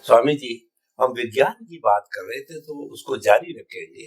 स्वामी जी, हम विज्ञान की बात कर रहे थे तो उसको जारी रखेंगे,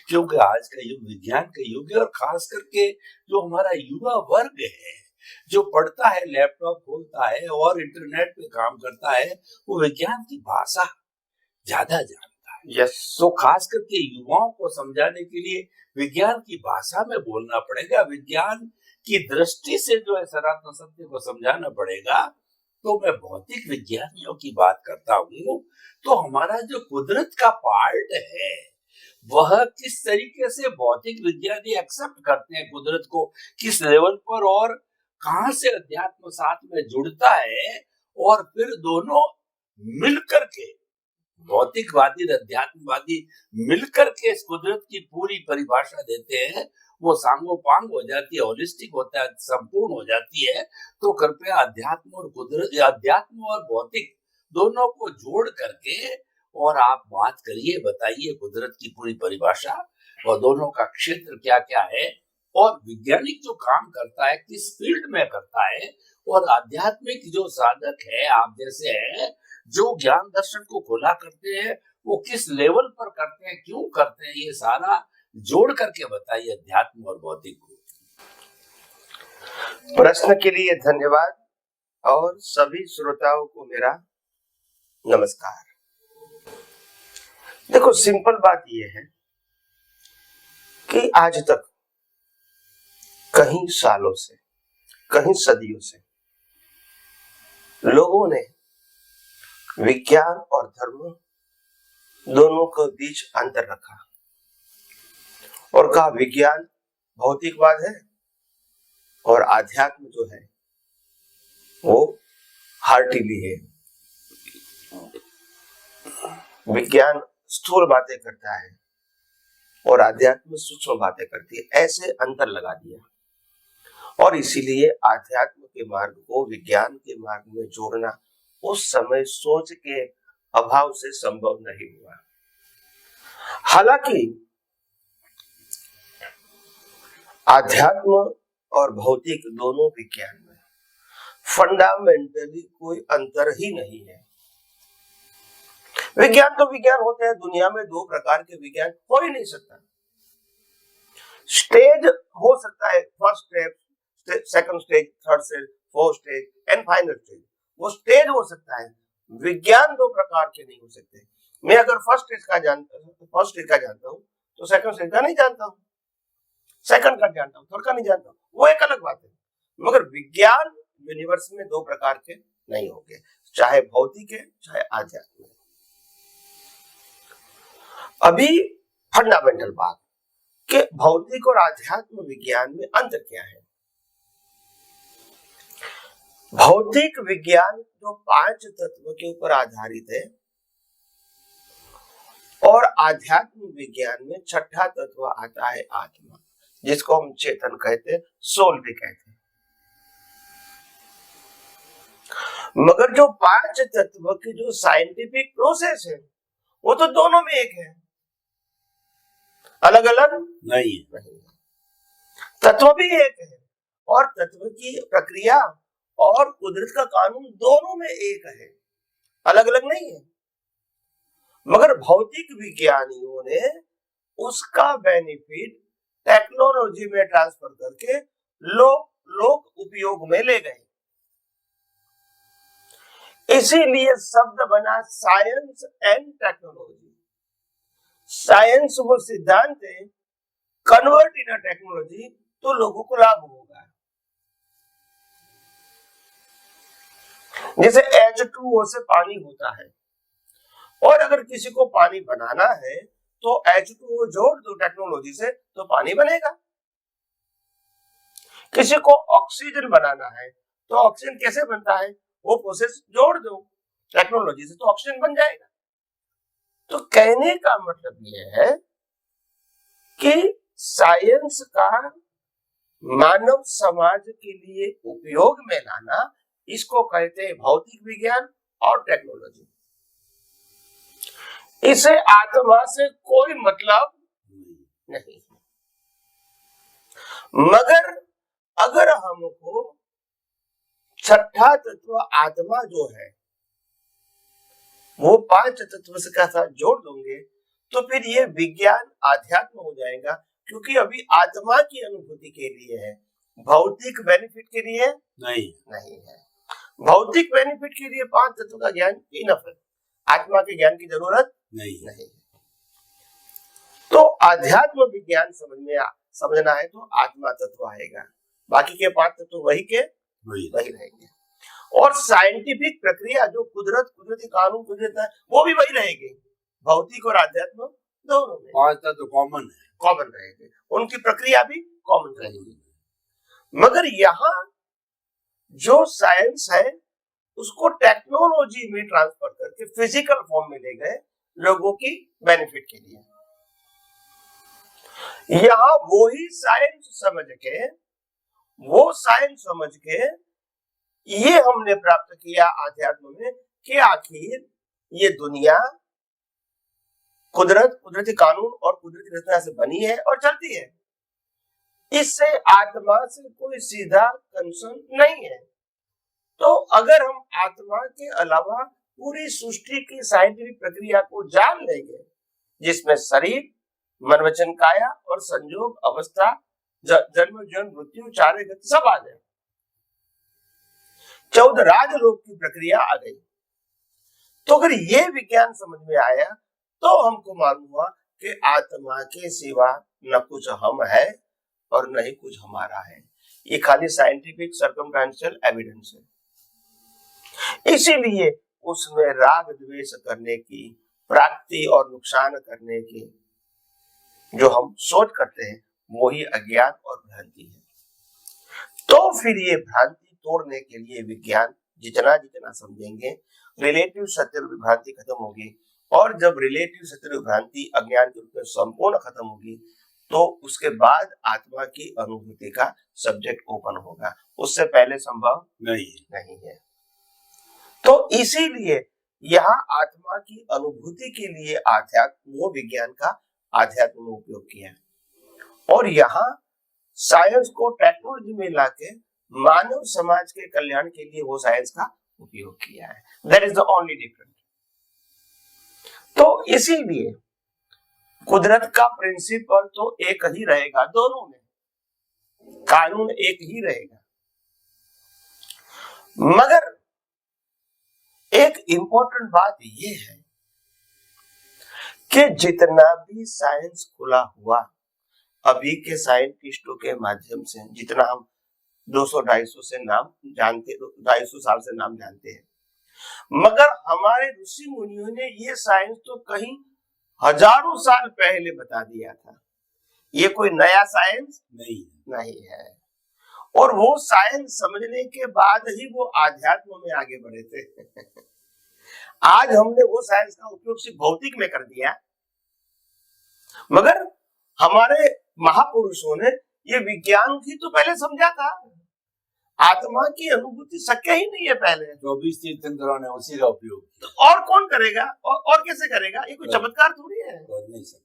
क्योंकि आज का युग विज्ञान का युग है और खास करके जो हमारा युवा वर्ग है, जो पढ़ता है, लैपटॉप खोलता है और इंटरनेट पे काम करता है, वो विज्ञान की भाषा ज्यादा जानता है। यस तो खास करके युवाओं को समझाने के लिए विज्ञान की भाषा में बोलना पड़ेगा, विज्ञान की दृष्टि से जो है सनातन सत्य को समझाना पड़ेगा। तो मैं भौतिक विज्ञानियों की बात करता हूँ, तो हमारा जो कुदरत का पार्ट है वह किस तरीके से भौतिक विज्ञानी एक्सेप्ट करते हैं कुदरत को, किस लेवल पर, और कहां से अध्यात्म साथ में जुड़ता है, और फिर दोनों मिलकर के भौतिकवादी और अध्यात्मवादी मिलकर के इस कुदरत की पूरी परिभाषा देते हैं, वो सांगोपांग हो जाती है, होलिस्टिक होता है, संपूर्ण हो जाती है। तो कृपया अध्यात्म और कुदरत, अध्यात्म और भौतिक दोनों को जोड़ करके और आप बात करिए, बताइए कुदरत की पूरी परिभाषा और दोनों का क्षेत्र क्या क्या है, और वैज्ञानिक जो काम करता है किस फील्ड में करता है, और आध्यात्मिक जो साधक है आप जैसे हैं जो ज्ञान दर्शन को खोला करते हैं, वो किस लेवल पर करते हैं, क्यों करते हैं, ये सारा जोड़ करके बताइए अध्यात्म और भौतिक को। प्रश्न के लिए धन्यवाद और सभी श्रोताओं को मेरा नमस्कार। देखो, सिंपल बात यह है कि आज तक कहीं सालों से, कहीं सदियों से लोगों ने विज्ञान और धर्म दोनों के बीच अंतर रखा और कहा विज्ञान भौतिकवाद है और आध्यात्म जो है वो हार्टिली है। विज्ञान स्थूल बातें करता है और आध्यात्म सूक्ष्म बातें करती है, ऐसे अंतर लगा दिया। और इसीलिए आध्यात्म के मार्ग को विज्ञान के मार्ग में जोड़ना उस समय सोच के अभाव से संभव नहीं हुआ। हालांकि आध्यात्म और भौतिक दोनों विज्ञान में फंडामेंटली कोई अंतर ही नहीं है। विज्ञान तो विज्ञान होते हैं, दुनिया में दो प्रकार के विज्ञान हो ही नहीं सकता। स्टेज हो सकता है, first stage, second stage, third stage, fourth stage and final stage, वो स्टेज हो सकता है। विज्ञान दो प्रकार के नहीं हो सकते। मैं अगर फर्स्ट स्टेज का जानता हूँ तो सेकंड स्टेज का नहीं जानता हूँ, सेकंड का जानता हूँ, थर्ड का नहीं जानता हूँ, वो एक अलग बात है। मगर विज्ञान यूनिवर्स में दो प्रकार के नहीं होंगे, चाहे भौतिक है चाहे आध्यात्मिक। अभी फंडामेंटल बात कि भौतिक और आध्यात्म विज्ञान में अंतर क्या है। भौतिक विज्ञान जो 5 तत्व के ऊपर आधारित है और आध्यात्म विज्ञान में छठा तत्व आता है आत्मा, जिसको हम चेतन कहते हैं, सोल भी कहते हैं। मगर जो 5 तत्व की जो साइंटिफिक प्रोसेस है वो तो दोनों में एक है, अलग अलग नहीं। तत्व भी एक है और तत्व की प्रक्रिया और कुदरत का कानून दोनों में एक है, अलग अलग नहीं है। मगर भौतिक विज्ञानियों ने उसका बेनिफिट टेक्नोलॉजी में ट्रांसफर करके लोग उपयोग में ले गए। इसीलिए शब्द बना साइंस एंड टेक्नोलॉजी। साइंस वो सिद्धांत है, कन्वर्ट इन टेक्नोलॉजी तो लोगों को लाभ होगा। जैसे H2O से पानी होता है और अगर किसी को पानी बनाना है तो H2O जोड़ दो टेक्नोलॉजी से तो पानी बनेगा। किसी को ऑक्सीजन बनाना है तो ऑक्सीजन कैसे बनता है, वो प्रोसेस जोड़ दो टेक्नोलॉजी से तो ऑक्सीजन बन जाएगा। तो कहने का मतलब यह है कि साइंस का मानव समाज के लिए उपयोग में लाना, इसको कहते हैं भौतिक विज्ञान और टेक्नोलॉजी। इसे आत्मा से कोई मतलब नहीं। मगर अगर हमको छठा तत्व आत्मा जो है वो 5 तत्व से का साथ जोड़ दोगे तो फिर ये विज्ञान आध्यात्म हो जाएगा, क्योंकि अभी आत्मा की अनुभूति के लिए है, भौतिक बेनिफिट के लिए नहीं है। भौतिक बेनिफिट के लिए 5 तत्व का ज्ञान इनफ है, आत्मा के ज्ञान की जरूरत नहीं है। तो आध्यात्म विज्ञान समझना है तो आत्मा तत्व आएगा, बाकी के 5 तत्व वही रहेंगे। और साइंटिफिक प्रक्रिया जो कुदरती कानून कुदरत है वो भी वही रहेगी, भौतिक और आध्यात्म दोनों में 5 तत्व कॉमन रहेंगे, उनकी प्रक्रिया भी कॉमन रहेगी। मगर यहाँ जो साइंस है उसको टेक्नोलॉजी में ट्रांसफर करके फिजिकल फॉर्म में ले गए लोगों की बेनिफिट के लिए। यहाँ वही साइंस समझ के ये हमने प्राप्त किया आध्यात्म में कि आखिर ये दुनिया कुदरती कानून और कुदरती रचना से बनी है और चलती है, इससे आत्मा से कोई सीधा कंसर्न नहीं है। तो अगर हम आत्मा के अलावा पूरी सृष्टि की साइंटिफिक प्रक्रिया को जान लेंगे, जिसमें शरीर, मन वचन काया और संयोग अवस्था, जन्म जन्म मृत्यु, चारे गति सब आ जाए, 14 राजलोक की प्रक्रिया आ गई, तो अगर ये विज्ञान समझ में आया तो हमको मालूम हुआ कि आत्मा के सिवा न कुछ हम है और न ही कुछ हमारा है। ये खाली साइंटिफिक सर्कमस्टेंशियल एविडेंस है। इसीलिए उसमें राग द्वेष करने की, प्राप्ति और नुकसान करने की जो हम सोच करते हैं वही अज्ञान और भ्रांति है। तो फिर ये भ्रांति तोड़ने के लिए विज्ञान जितना समझेंगे, रिलेटिव सत्य रूपी भ्रांति खत्म होगी, और जब रिलेटिव सत्य रूपी भ्रांति अज्ञान के रूप में संपूर्ण खत्म होगी तो उसके बाद आत्मा की अनुभूति का सब्जेक्ट ओपन होगा, उससे पहले संभव नहीं है। तो इसीलिए यहाँ आत्मा की अनुभूति के लिए आध्यात्म, वो विज्ञान का आध्यात्म में उपयोग किया, और यहाँ साइंस को टेक्नोलॉजी में लाके मानव समाज के कल्याण के लिए वो साइंस का उपयोग किया है। That is the only difference. तो इसीलिए कुदरत का प्रिंसिपल तो एक ही रहेगा, दोनों में कानून एक ही रहेगा, मगर एक इंपॉर्टेंट बात ये है कि जितना भी साइंस खुला हुआ अभी के साइंटिस्टों के माध्यम से, जितना हम 200-250 से नाम जानते, 250 साल से नाम जानते हैं, मगर हमारे ऋषि मुनियों ने ये साइंस तो कहीं हजारों साल पहले बता दिया था। ये कोई नया साइंस नहीं है। और वो साइंस समझने के बाद ही वो आध्यात्म में आगे बढ़े थे। आज हमने वो साइंस का उपयोग सिर्फ भौतिक में कर दिया, मगर हमारे महापुरुषों ने ये विज्ञान की तो पहले समझा था। आत्मा की अनुभूति शक्य ही नहीं है पहले, 24 तीर्थंकरों ने उसी का उपयोग किया। तो और कौन करेगा, और कैसे करेगा? ये कोई चमत्कार थोड़ी है। नहीं सर,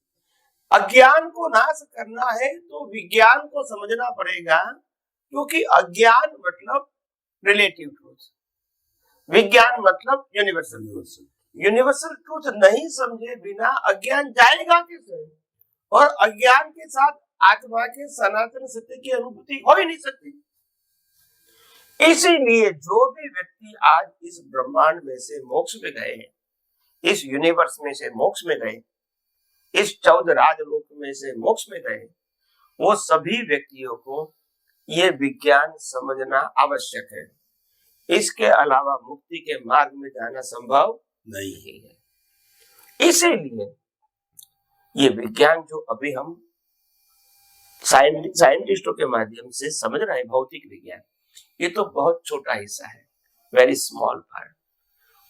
अज्ञान को नाश करना है तो विज्ञान को समझना पड़ेगा, क्योंकि अज्ञान मतलब रिलेटिव ट्रूथ, विज्ञान मतलब यूनिवर्सल ट्रूथ नहीं समझे बिना अज्ञान जाएगा कैसे? और अज्ञान के साथ आत्मा के सनातन सत्य की अनुभूति हो ही नहीं सकती। इसीलिए जो भी व्यक्ति आज इस ब्रह्मांड में से मोक्ष में गए हैं, इस यूनिवर्स में से मोक्ष में गए, इस 14 राजलोक में से मोक्ष में गए, वो सभी व्यक्तियों को ये विज्ञान समझना आवश्यक है। इसके अलावा मुक्ति के मार्ग में जाना संभव नहीं है। इसीलिए ये विज्ञान जो अभी हम साइंटिस्टों के माध्यम से समझ रहे हैं, भौतिक विज्ञान, ये तो बहुत छोटा हिस्सा है, वेरी स्मॉल पार्ट।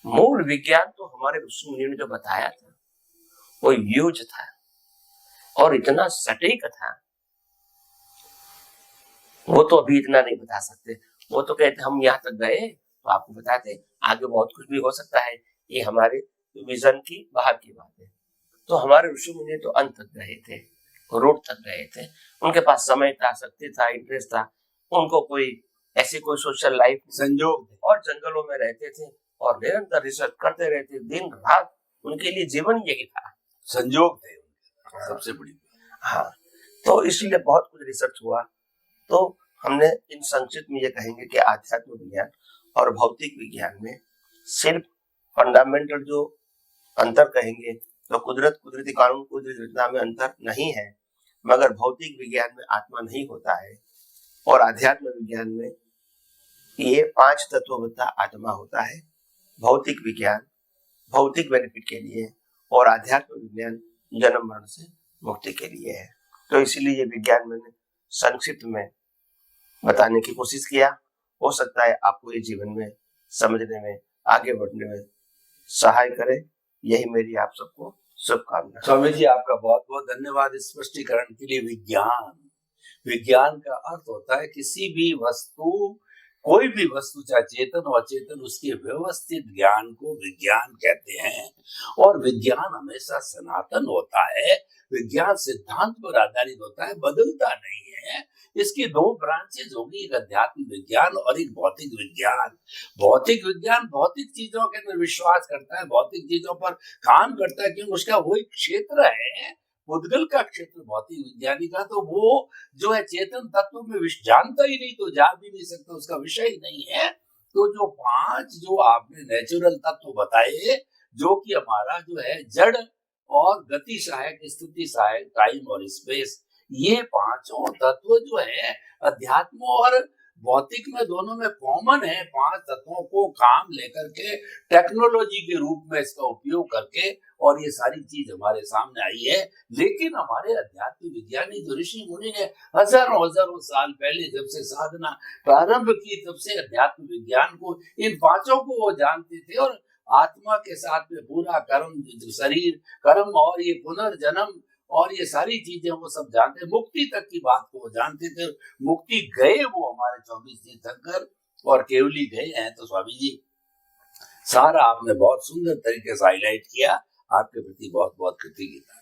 मूल विज्ञान तो हमारे ऋषि मुनियों ने जो बताया था वो ह्यूज था और इतना सटीक था, वो तो अभी इतना नहीं बता सकते। वो तो कहते हम यहाँ तक गए तो आपको बताते, आगे बहुत कुछ भी हो सकता है, ये हमारे विजन की बाहर की बात है। तो हमारे ऋषि मुनि तो अंत तक गए थे, रोड तक गए थे, उनके पास समय था, शक्ति था, इंटरेस्ट था, उनको कोई ऐसी कोई सोशल लाइफ, संजोग, और जंगलों में रहते थे और निरंतर रिसर्च करते रहते, दिन रात उनके लिए जीवन यही था, संजोग थे सबसे बड़ी। हाँ, तो इसलिए बहुत कुछ रिसर्च हुआ। तो हमने इन संक्षिप्त में ये कहेंगे कि आध्यात्मिक विज्ञान और भौतिक विज्ञान में सिर्फ फंडामेंटल जो अंतर कहेंगे तो कुदरती कानून, कुदरती घटना में अंतर नहीं है, मगर भौतिक विज्ञान में आत्मा नहीं होता है और आध्यात्म विज्ञान में ये 5 तत्वों आत्मा होता है। भौतिक विज्ञान भौतिक बेनिफिट के लिए और आध्यात्म विज्ञान जन्म मरण से मुक्ति के लिए है। तो इसीलिए ये विज्ञान मैंने संक्षिप्त में बताने की कोशिश किया। हो सकता है आपको ये जीवन में समझने में, आगे बढ़ने में सहाय करे। यही मेरी आप सबको शुभकामना। स्वामी जी, आपका बहुत बहुत धन्यवाद इस स्पष्टीकरण के लिए। विज्ञान का अर्थ होता है किसी भी वस्तु, कोई भी वस्तु चाहे चेतन और अचेतन, उसके व्यवस्थित ज्ञान को विज्ञान कहते हैं। और विज्ञान हमेशा सनातन होता है, विज्ञान सिद्धांत पर आधारित होता है, बदलता नहीं है। इसकी 2 ब्रांचेज होगी, एक अध्यात्म विज्ञान और एक भौतिक विज्ञान। भौतिक विज्ञान भौतिक चीजों के अंदर विश्वास करता है, भौतिक चीजों पर काम करता है, क्योंकि उसका वही क्षेत्र है, पुद्गल का क्षेत्र भौतिक विज्ञानी का। तो वो जो है चेतन तत्व में जानता ही नहीं, तो जा भी नहीं सकता, उसका विषय ही नहीं है। तो जो 5 जो आपने नेचुरल तत्व बताए, जो कि हमारा जो है जड़ और गति सहायक, स्थिति सहायक, टाइम और स्पेस, ये 5 तत्व जो है अध्यात्म और भौतिक में दोनों में कॉमन है। 5 तत्वों को काम लेकर के टेक्नोलॉजी के रूप में इसका उपयोग करके और ये सारी चीज हमारे सामने आई है। लेकिन हमारे अध्यात्म विज्ञानी जो ऋषि मुनि ने हजारों साल पहले जब से साधना प्रारंभ की, तब से अध्यात्म विज्ञान को, इन 5 को वो जानते थे। और आत्मा के साथ में पूरा कर्म, शरीर कर्म और ये पुनर्जन्म और ये सारी चीजें वो सब जानते, मुक्ति तक की बात को वो जानते थे। मुक्ति गए वो हमारे 24 तीर्थंकर और केवली गए हैं। तो स्वामी जी, सारा आपने बहुत सुंदर तरीके से हाईलाइट किया। आपके प्रति बहुत बहुत कृतज्ञता।